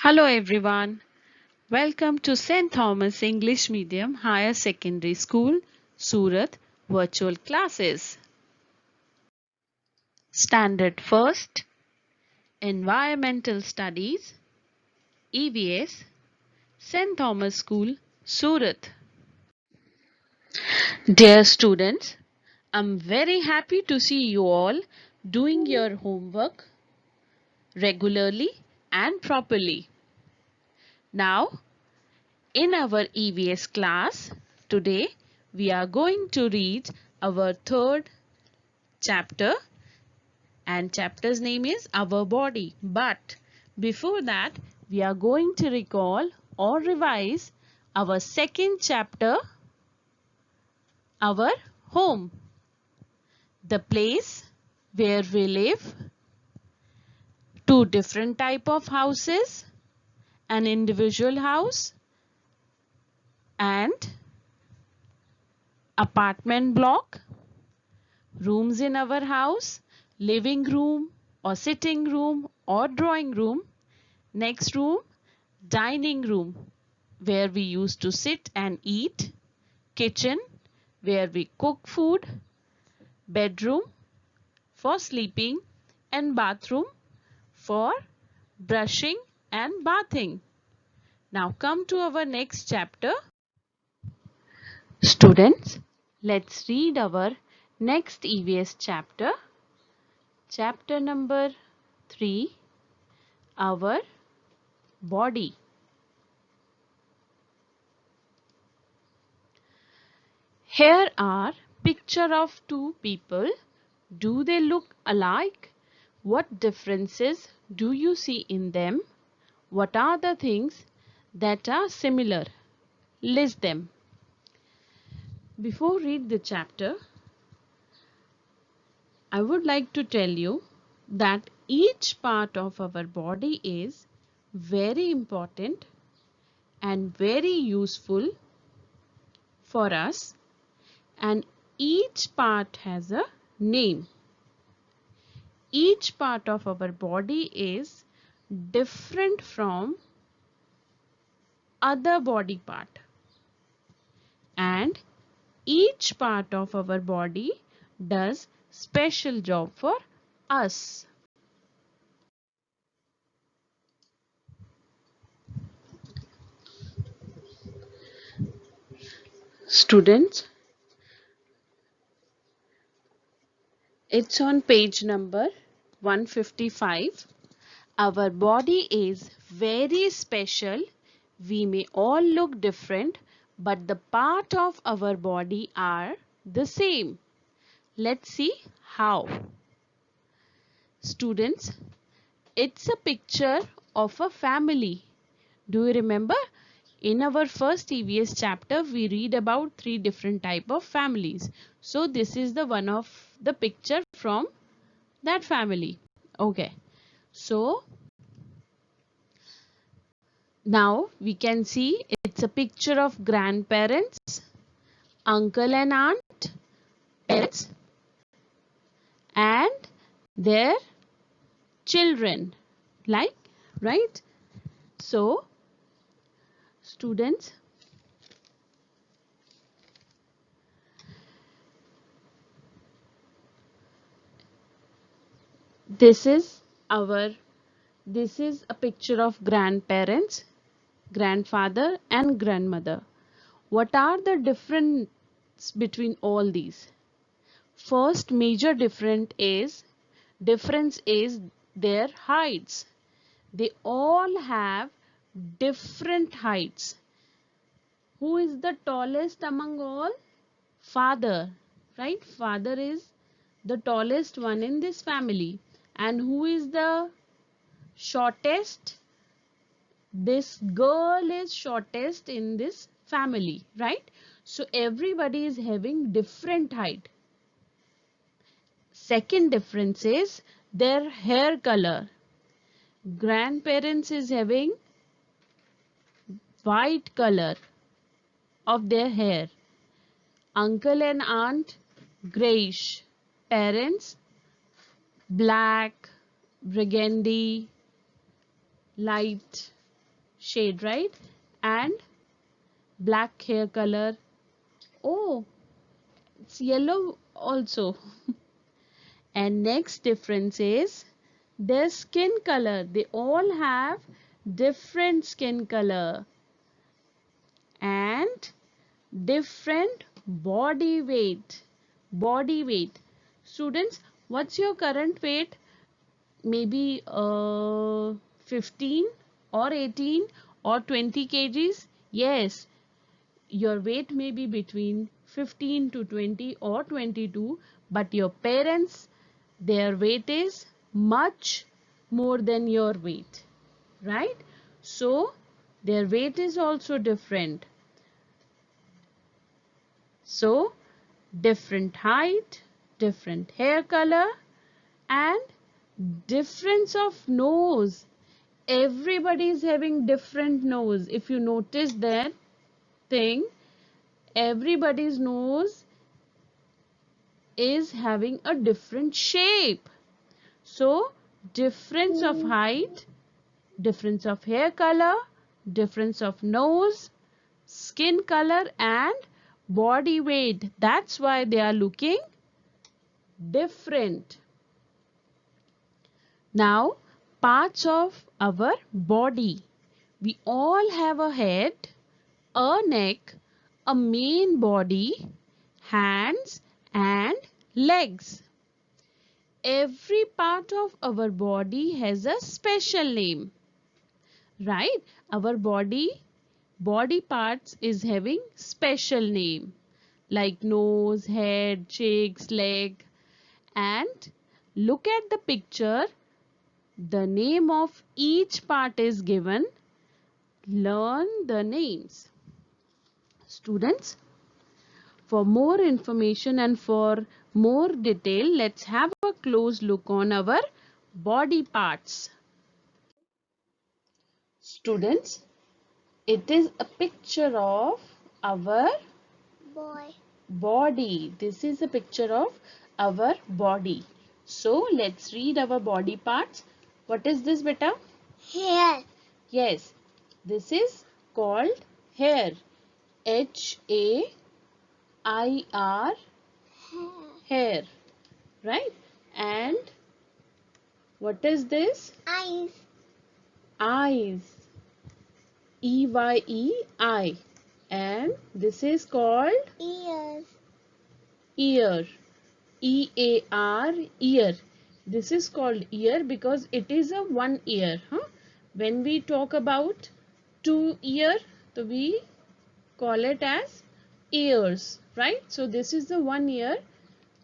Hello everyone. Welcome to St. Thomas English Medium Higher Secondary School, Surat virtual classes. Standard First, Environmental Studies, EVS, St. Thomas School, Surat. Dear students, I'm very happy to see you all doing your homework regularly and properly. Now, in our EVS class, today we are going to read our third chapter, and chapter's name is Our Body. But before that, we are going to recall or revise our second chapter, Our Home, the place where we live, two different type of houses, an individual house and apartment block, rooms in our house, living room or sitting room or drawing room, next room, dining room where we used to sit and eat, kitchen where we cook food, bedroom for sleeping and bathroom for brushing and bathing. Now come to our next chapter. Students, let's read our next EVS chapter. Chapter number 3, Our Body. Here are picture of two people. Do they look alike? What differences do you see in them? What are the things that are similar? List them. Before read the chapter, I would like to tell you that each part of our body is very important and very useful for us, and each part has a name. Each part of our body is different from other body part, and each part of our body does special job for us. Students, it's on page number 155. Our body is very special. We may all look different, but the part of our body are the same. Let's see how. Students, it's a picture of a family. Do you remember? In our first EVS chapter, we read about 3 different type of families. So this is the one of the picture from that family. Okay. So now we can see it's a picture of grandparents, uncle and aunt, pets, and their children. Like, right? So, students, this is a picture of grandparents, grandfather and grandmother. What are the difference between all these? First major difference is their heights. They all have different heights. Who is the tallest among all? Father, right? Father is the tallest one in this family. And who is the shortest? This girl is shortest in this family, right? So everybody is having different height. Second difference is their hair color. Grandparents is having white color of their hair. Uncle and aunt grayish. Parents black, burgundy, light. shade, right? And black hair color. Oh, it's yellow also. And next difference is their skin color. They all have different skin color and different body weight. Body weight. Students, what's your current weight? Maybe 15 or 18 or 20 kgs? Yes, your weight may be between 15 to 20 or 22, but your parents, their weight is much more than your weight, right? So their weight is also different. So different height, different hair color, and difference of nose. Everybody is having different nose. If you notice that thing, everybody's nose is having a different shape. So difference of height, difference of hair color, difference of nose, skin color and body weight. That's why they are looking different. Now, parts of our body. We all have a head, a neck, a main body, hands and legs. Every part of our body has a special name, right? Our body parts is having special name like nose, head, cheeks, leg. And look at the picture. The name of each part is given. Learn the names. Students, for more information and for more detail, let's have a close look on our body parts. Students, it is a picture of our body. This is a picture of our body. So let's read our body parts. What is this, beta? Hair. Yes, this is called hair. H-A-I-R, hair, right? And what is this? Eyes. Eyes, E-Y-E-I. And this is called Ears. ear, E-A-R, ear. This is called ear because it is a one ear. When we talk about two ear, so we call it as ears, right? So this is the one ear,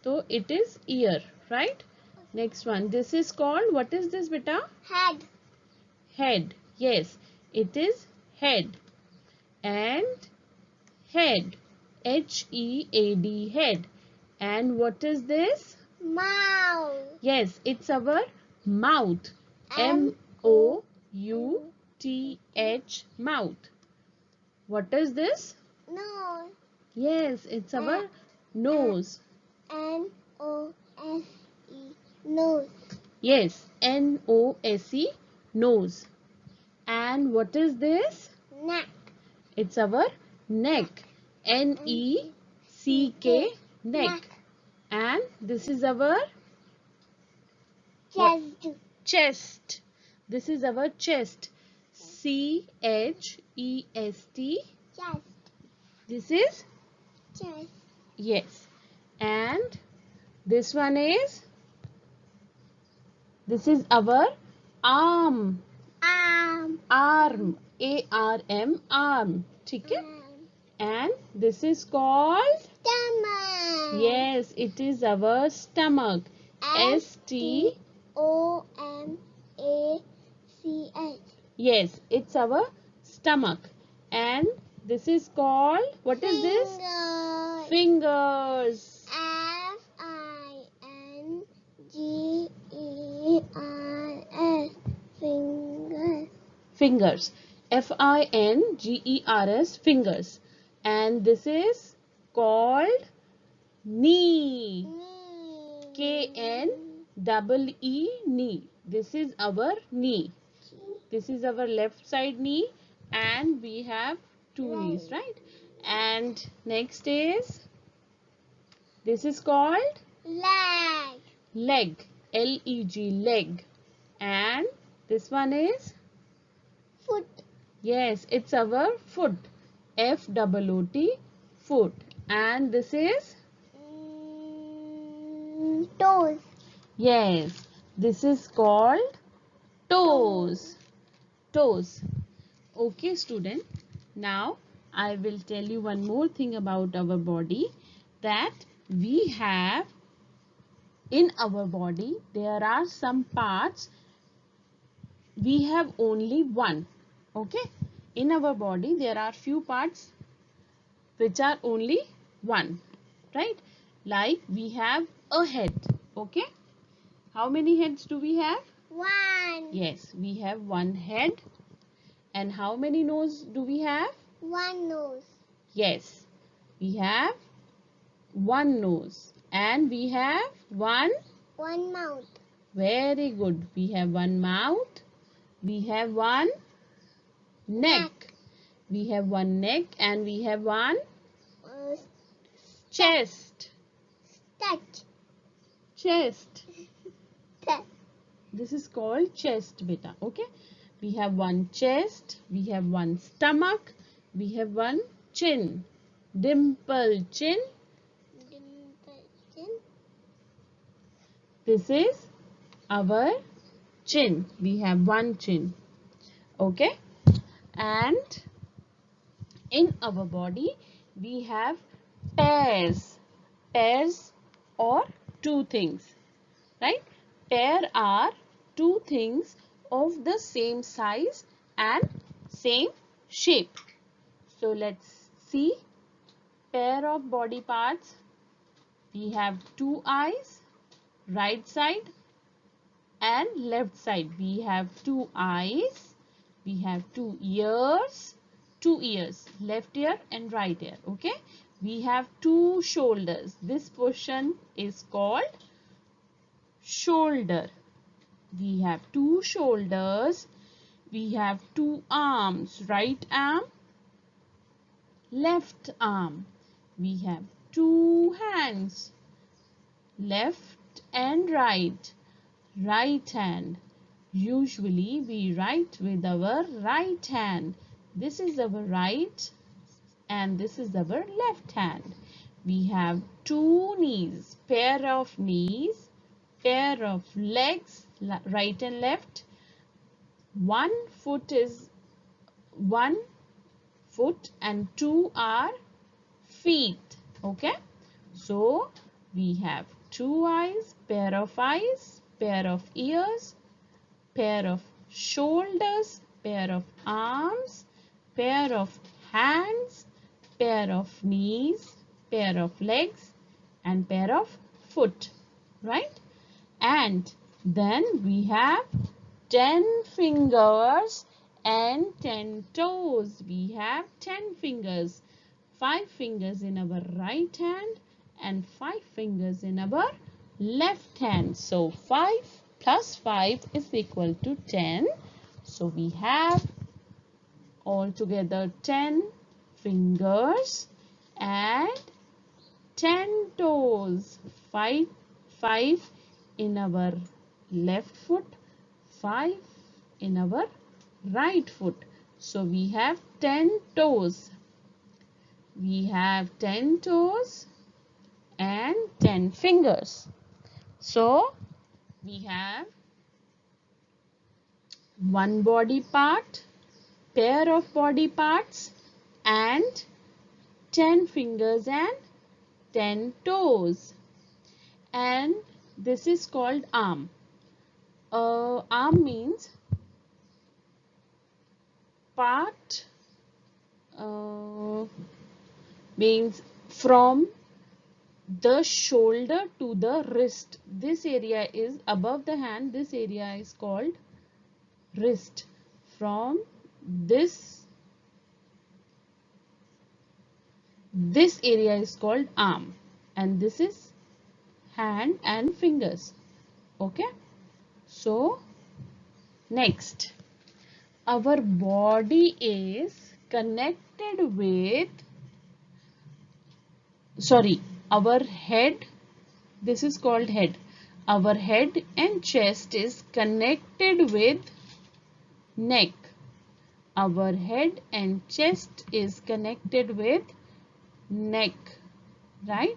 so it is ear, right? Next one, this is called, what is this, beta? Head. Head. Yes, it is head. And head, H-E-A-D, head. And what is this? Mouth. Yes, it's our mouth, M-O-U-T-H, mouth. What is this? Nose. Yes, it's our nose. N-O-S-E. Nose. Yes, N-O-S-E, nose. And what is this? Neck. It's our neck, N-E-C-K, neck. And this is our Chest. chest. This is our chest, C-H-E-S-T. Chest. This is, Chest. yes. And this one is, this is our arm, Arm. arm, A-R-M, arm. ठीक है? And this is called, Stomach. yes, it is our stomach, S-T. O-M-A-C-H. Yes, it's our stomach. And this is called, what is this? Fingers. F-I-N-G-E-R-S. Fingers. Fingers. F-I-N-G-E-R-S, fingers. And this is called knee. K-N-E-E, knee. This is our knee. This is our left side knee and we have two knees, right? And next is, this is called Leg. leg, L-E-G, leg. And this one is, Foot. yes, it's our foot, F-O-O-T, foot. And this is, Toes. yes, this is called toes. Toes. Okay, student. Now I will tell you one more thing about our body, that we have in our body there are some parts we have only one. Okay, in our body there are few parts which are only one, right? Like we have a head. Okay, how many heads do we have? One. Yes, we have one head. And how many nose do we have? One nose. Yes, we have one nose. And we have one, One mouth. very good. We have one mouth. We have one neck. We have one neck and we have one Uh, chest. touch. Chest. Touch. This is called chest, beta. Okay. We have one chest. We have one stomach. We have one chin. Dimple chin. Dimple chin. This is our chin. We have one chin. Okay. And in our body we have pairs. Pairs or two things, right? Pair are two things of the same size and same shape. So let's see pair of body parts. We have two eyes, right side and left side. We have two eyes, we have two ears, left ear and right ear. Okay, we have two shoulders. This portion is called shoulder. We have two shoulders. We have two arms, right arm, left arm. We have two hands, left and right. Right hand. Usually we write with our right hand. This is our right and this is our left hand. We have two knees, pair of knees, pair of legs, right and left. One foot and two are feet. Okay, so we have two eyes, pair of ears, pair of shoulders, pair of arms, pair of hands, pair of knees, pair of legs and pair of foot, right? And then we have 10 fingers and 10 toes. We have 10 fingers, 5 fingers in our right hand and 5 fingers in our left hand. So 5 plus 5 is equal to 10. So we have altogether 10 fingers and 10 toes. 5 in our left foot, 5 in our right foot. So we have 10 toes. We have 10 toes and 10 fingers. So we have one body part, pair of body parts and 10 fingers and 10 toes. And this is called arm. Arm means part, means from the shoulder to the wrist. This area is above the hand. This area is called wrist. From this area is called arm, and this is hand and fingers. Okay, so next our body is connected with, sorry, our head, this is called head. Our head and chest is connected with neck. Our head and chest is connected with neck, right?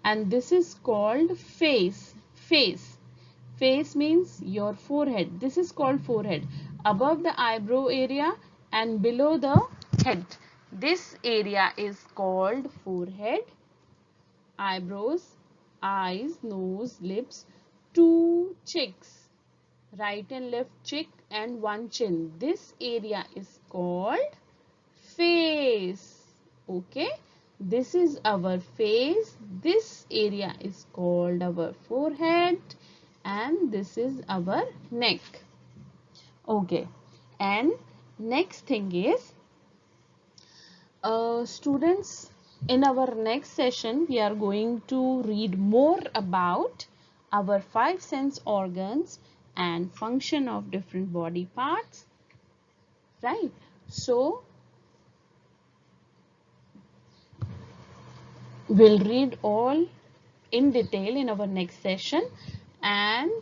And this is called face. Face means your forehead. This is called forehead. Above the eyebrow area and below the head. This area is called forehead. Eyebrows, eyes, nose, lips, two cheeks. Right and left cheek and one chin. This area is called face. Okay. This is our face. This area is called our forehead. And this is our neck. Okay. And next thing is, students, in our next session we are going to read more about our five sense organs and function of different body parts, right? So we'll read all in detail in our next session. And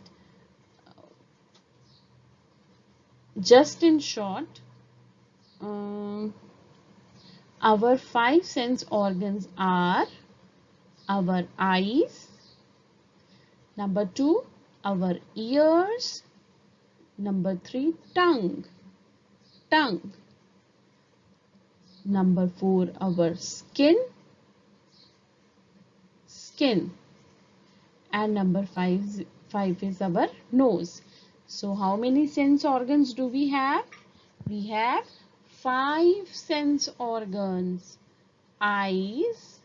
just in short, our five sense organs are our eyes, number 2 our ears, number 3 tongue, number 4 our skin, and number 5 is our nose. So how many sense organs do we have? We have 5 sense organs: eyes,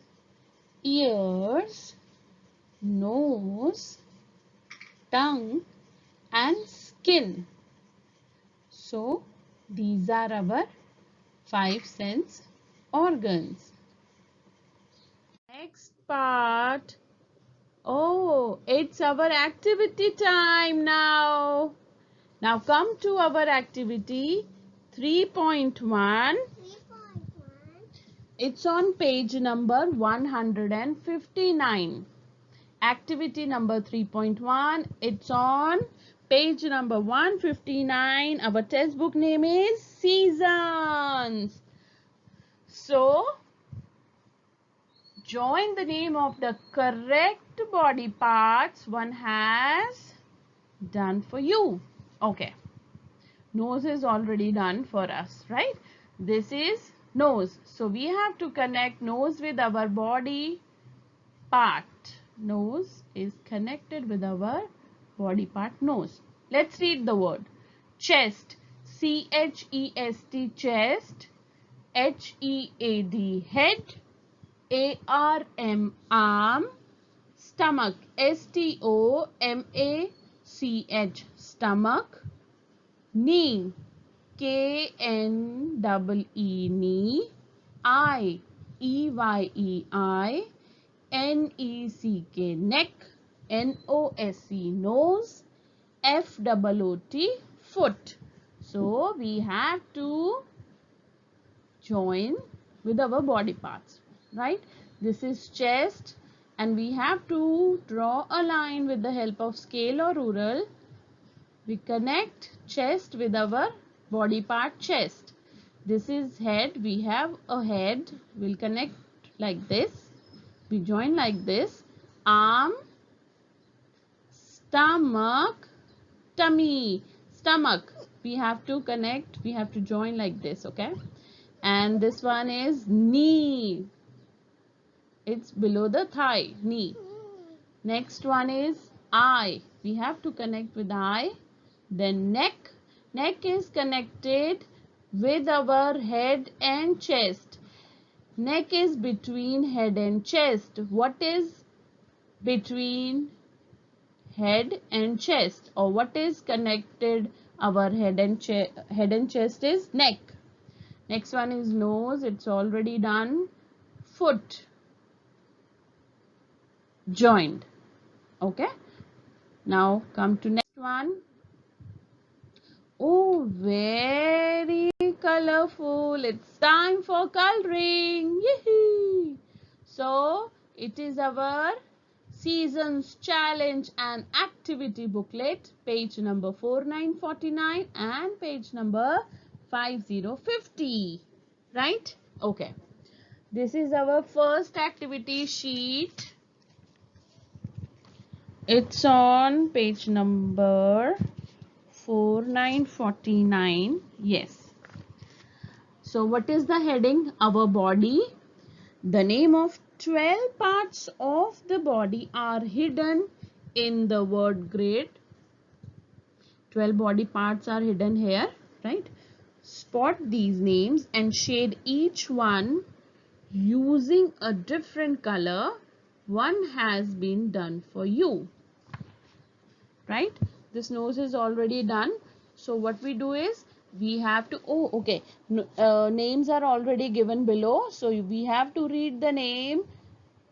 ears, nose, tongue, and skin. So these are our 5 sense organs. Next part. Oh, it's our activity time now. Now come to our activity 3.1. It's on page number 159. Activity number 3.1. It's on page number 159. Our textbook name is Seasons. So, join the name of the correct body parts one has done for you. Okay. Nose is already done for us, right? This is nose. So, we have to connect nose with our body part. Nose is connected with our body part nose. Let's read the word. Chest. C-H-E-S-T, chest. H-E-A-D, head. A-R-M, arm. Stomach. S-T-O-M-A-C-H, stomach. Knee. K-N-E-E, knee. Eye. E-Y-E-I. N-E-C-K, neck. N-O-S-E, nose. F-O-O-T, foot. So we have to join with our body parts, right? This is chest, and we have to draw a line with the help of scale or ruler. We connect chest with our body part chest. This is head. We have a head. We'll connect like this. We join like this. Arm, stomach, tummy. Stomach. We have to connect. We have to join like this, okay? And this one is knee. It's below the thigh, knee. Next one is eye. We have to connect with eye. Then neck. Neck is connected with our head and chest. Neck is between head and chest. What is between head and chest, or what is connected our head and chest is neck. Next one is nose. It's already done. Foot, joined. Okay. Now come to next one. Oh, very colorful. It's time for coloring. Yee! So, it is our Seasons Challenge and Activity Booklet, page number 4949 and page number 5050. Right? Okay. This is our first activity sheet. It's on page number 4949. Yes. So what is the heading? Our body. The name of 12 parts of the body are hidden in the word great. 12 body parts are hidden here, right? Spot these names and shade each one using a different color. One has been done for you, right? This nose is already done. So what we do is we have to, oh okay, names are already given below, so we have to read the name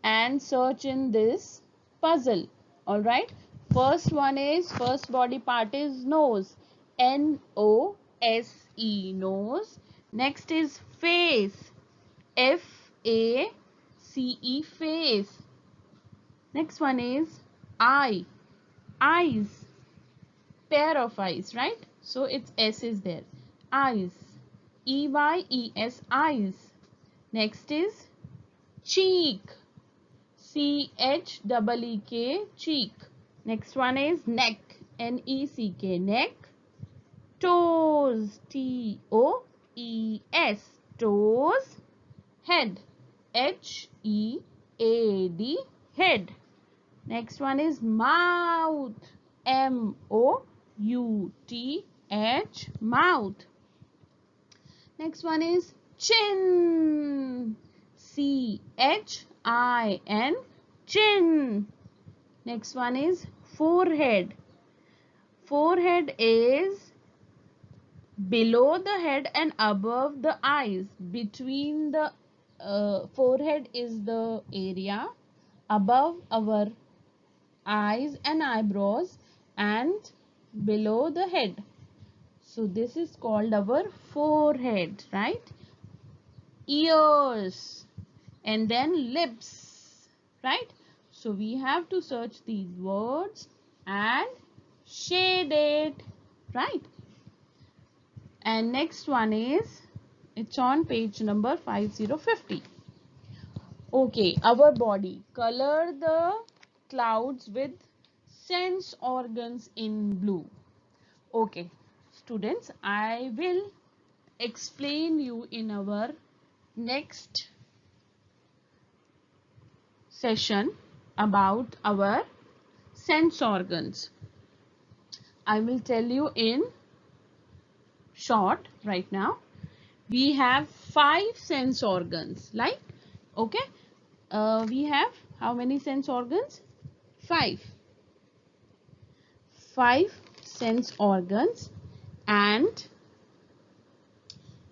and search in this puzzle. All right, first body part is nose, Nose, nose. Next is face, Face, face. Next one is eye, eyes, pair of eyes, right? So its S is there. Eyes, Eyes, eyes. Next is cheek, Cheek, cheek. Next one is neck, Neck, neck. Toes, Toes, toes. Head, Head, head. Next one is mouth, Mouth, mouth. Next one is chin, Chin, chin. Next one is forehead. Forehead is below the head and above the eyes. Between the forehead is the area above our eyes and eyebrows and below the head. So this is called our forehead, right? Ears and then lips, right? So we have to search these words and shade it, right? And next one is, it's on page number 5050. Okay, our body. Color the clouds with sense organs in blue. Okay, students, I will explain you in our next session about our sense organs. I will tell you in short right now. We have 5 sense organs, like, okay, we have how many sense organs? 5 sense organs, and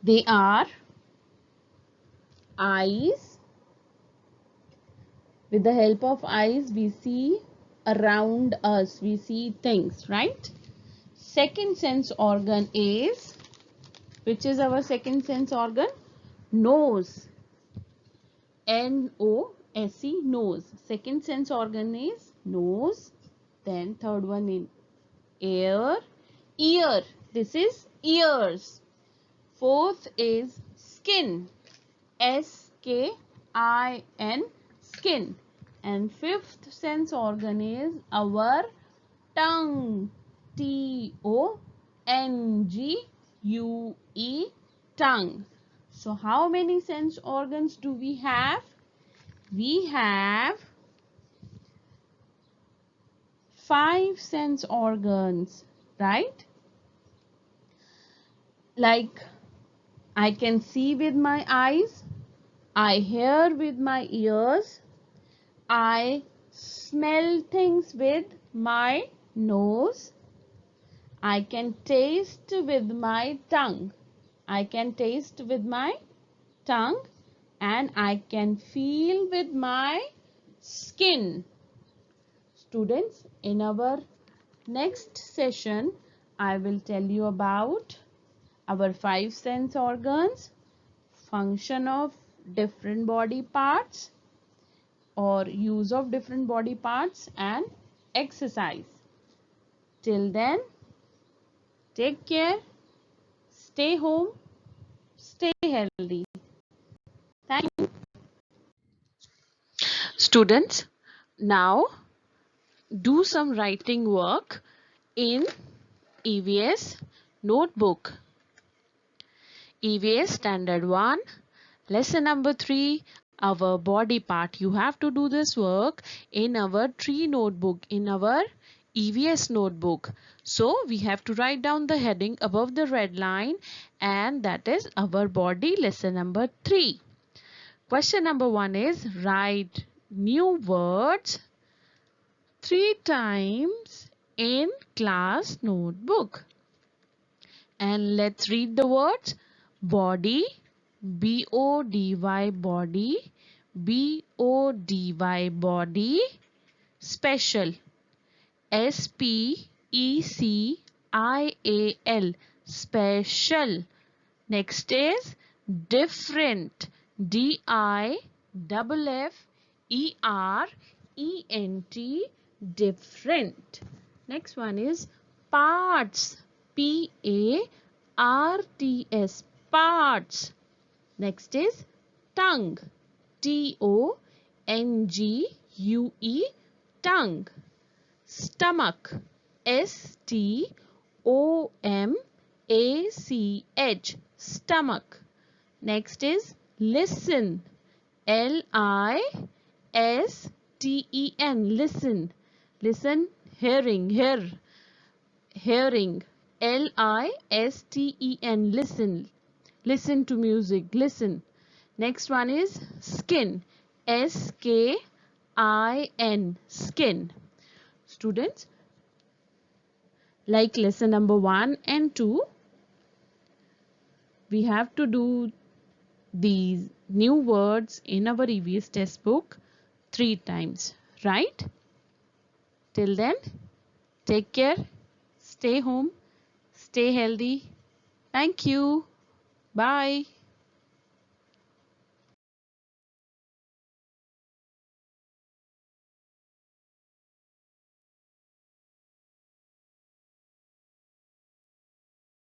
they are eyes. With the help of eyes we see around us, we see things, right? Second sense organ is, which is our second sense organ? Nose, Nose, nose. Second sense organ is nose. Then third one in ear, this is ears. Fourth is skin, Skin, skin. And fifth sense organ is our tongue, Tongue, tongue. So how many sense organs do we have? We have 5 sense organs, right? Like, I can see with my eyes, I hear with my ears, I smell things with my nose, I can taste with my tongue. I can taste with my tongue, and I can feel with my skin. Students, in our next session, I will tell you about our five sense organs, function of different body parts or use of different body parts, and exercise. Till then, take care, stay home, stay healthy. Thank you. Students, now do some writing work in EVS notebook. EVS Standard 1, lesson number 3, our body part. You have to do this work in our tree notebook, in our EVS notebook. So we have to write down the heading above the red line, and that is our body, lesson number 3. Question number 1 is write new words 3 times in class notebook. And let's read the words. Body, B-O-D-Y, body, B-O-D-Y, body. Special, S-P-E-C-I-A-L, special. Next is different, D-I-F-F-E-R-E-N-T, different. Next one is parts, P-A-R-T-S, parts. Next is tongue, T-O-N-G-U-E, tongue. Stomach, S-T-O-M-A-C-H, stomach. Next is listen, L-I-S-T-E-N, listen. Listen, hearing, hearing, L-I-S-T-E-N, listen. Listen to music, listen. Next one is skin, S-K-I-N, skin. Students, like lesson number 1 and 2, we have to do these new words in our EVS test book 3 times, right? Till then, take care, stay home, stay healthy. Thank you. Bye.